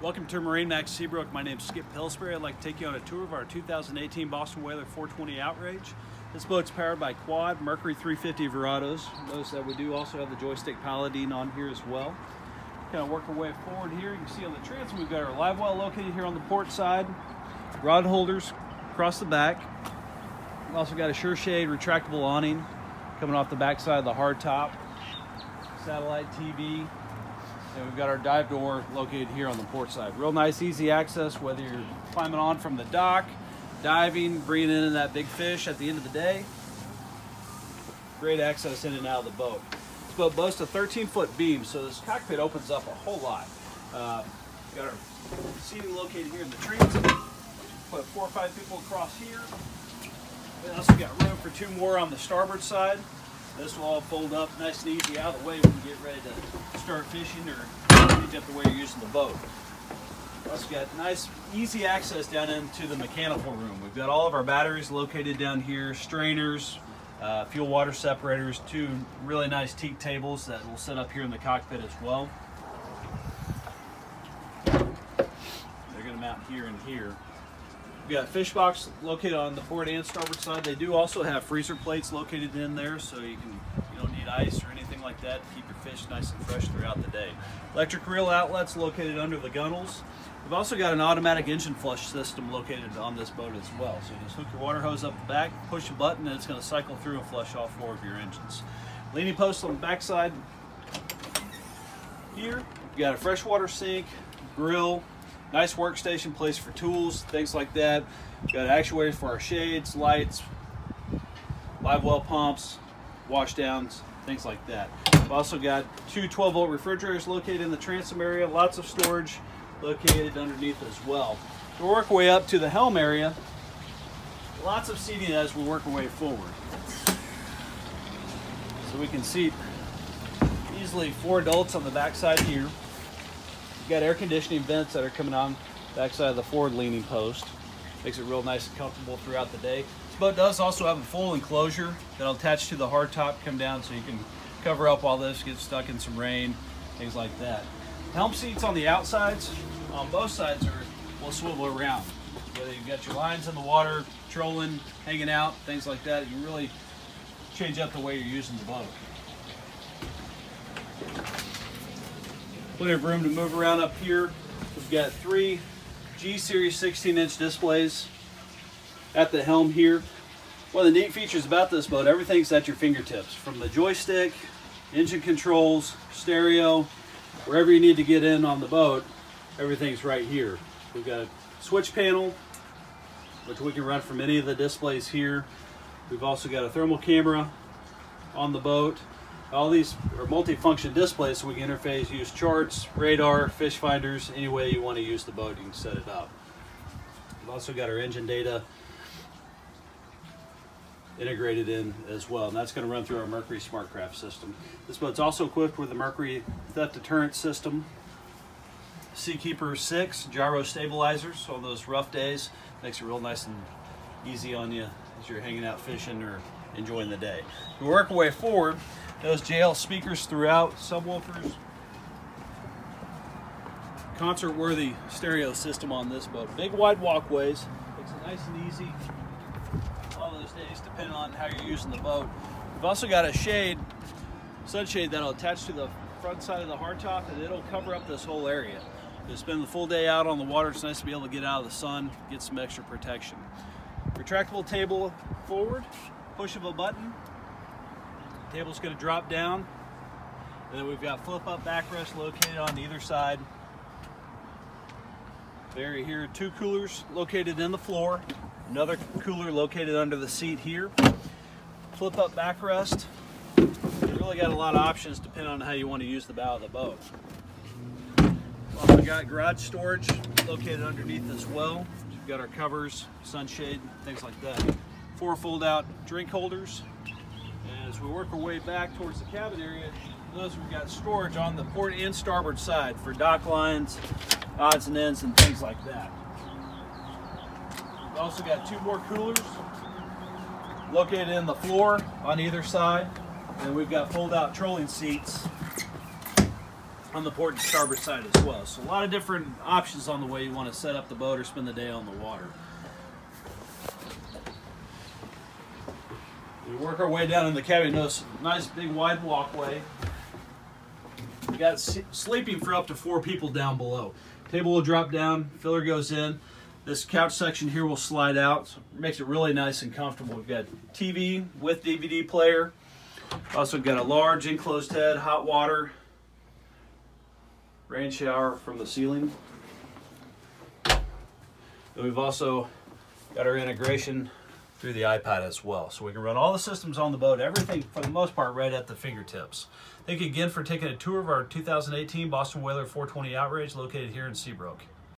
Welcome to MarineMax Seabrook. My name is Skip Pillsbury. I'd like to take you on a tour of our 2018 Boston Whaler 420 Outrage. This boat's powered by quad Mercury 350 Verados. Notice that we do also have the joystick piloting on here as well. Kind of work our way forward here. You can see on the transom we've got our live well located here on the port side. Rod holders across the back. We've also got a sure shade retractable awning coming off the back side of the hard top. Satellite TV. And we've got our dive door located here on the port side. Real nice, easy access, whether you're climbing on from the dock, diving, bringing in that big fish at the end of the day. Great access in and out of the boat. This boat boasts a 13-foot beam, so this cockpit opens up a whole lot. We've got our seating located here in the transom. Put 4 or 5 people across here. We also got room for 2 more on the starboard side. This will all fold up nice and easy out of the way when you get ready to start fishing or change up the way you're using the boat. Also got nice, easy access down into the mechanical room. We've got all of our batteries located down here, strainers, fuel water separators, 2 really nice teak tables that we'll set up here in the cockpit as well. They're going to mount here and here. We've got a fish box located on the port and starboard side. They do also have freezer plates located in there, so you don't need ice or anything like that to keep your fish nice and fresh throughout the day. Electric reel outlets located under the gunnels. We've also got an automatic engine flush system located on this boat as well. So you just hook your water hose up the back, push a button, and it's going to cycle through and flush all 4 of your engines. Leaning post on the back side here. We've got a freshwater sink, grill, nice workstation place for tools, things like that. We've got actuators for our shades, lights, live well pumps, wash downs, things like that. We've also got 2 12-volt refrigerators located in the transom area, lots of storage located underneath as well. We'll work our way up to the helm area. Lots of seating as we work our way forward. So we can seat easily 4 adults on the back side here. We've got air conditioning vents that are coming on the back side of the forward leaning post. Makes it real nice and comfortable throughout the day. This boat does also have a full enclosure that'll attach to the hard top, come down so you can cover up all this, get stuck in some rain, things like that. Helm seats on the outsides, on both sides will swivel around. Whether you've got your lines in the water, trolling, hanging out, things like that, you really change up the way you're using the boat. Plenty of room to move around up here. We've got 3 G-Series 16-inch displays at the helm here. One of the neat features about this boat, everything's at your fingertips. From the joystick, engine controls, stereo, wherever you need to get in on the boat, everything's right here. We've got a switch panel, which we can run from any of the displays here. We've also got a thermal camera on the boat. All these are multi-function displays, so we can interface, use charts, radar, fish finders, any way you want to use the boat, you can set it up. We've also got our engine data integrated in as well, and that's going to run through our Mercury SmartCraft system. This boat's also equipped with the Mercury theft deterrent system, Seakeeper 6 gyro stabilizers, so on those rough days, makes it real nice and easy on you as you're hanging out fishing or enjoying the day. We work our way forward. Those JL speakers throughout, subwoofers, concert-worthy stereo system on this boat. Big wide walkways, makes it nice and easy all those days, depending on how you're using the boat. We've also got a shade, sunshade, that'll attach to the front side of the hardtop, and it'll cover up this whole area. You spend the full day out on the water, it's nice to be able to get out of the sun, get some extra protection. Retractable table forward, push of a button. Table's going to drop down, and then we've got flip-up backrest located on either side. There here, 2 coolers located in the floor, another cooler located under the seat here. Flip-up backrest. You really got a lot of options depending on how you want to use the bow of the boat. Also got garage storage located underneath as well. We've got our covers, sunshade, things like that. 4 fold-out drink holders. And as we work our way back towards the cabin area, notice we've got storage on the port and starboard side for dock lines, odds and ends, and things like that. We've also got 2 more coolers located in the floor on either side. And we've got fold-out trolling seats on the port and starboard side as well. So a lot of different options on the way you want to set up the boat or spend the day on the water. We work our way down in the cabin. Notice nice big wide walkway. We got sleeping for up to 4 people down below. Table will drop down, filler goes in. This couch section here will slide out, so it makes it really nice and comfortable. We've got TV with DVD player. Also got a large enclosed head, hot water, rain shower from the ceiling. And we've also got our integration through the iPad as well. So we can run all the systems on the boat, everything for the most part right at the fingertips. Thank you again for taking a tour of our 2018 Boston Whaler 420 Outrage located here in Seabrook.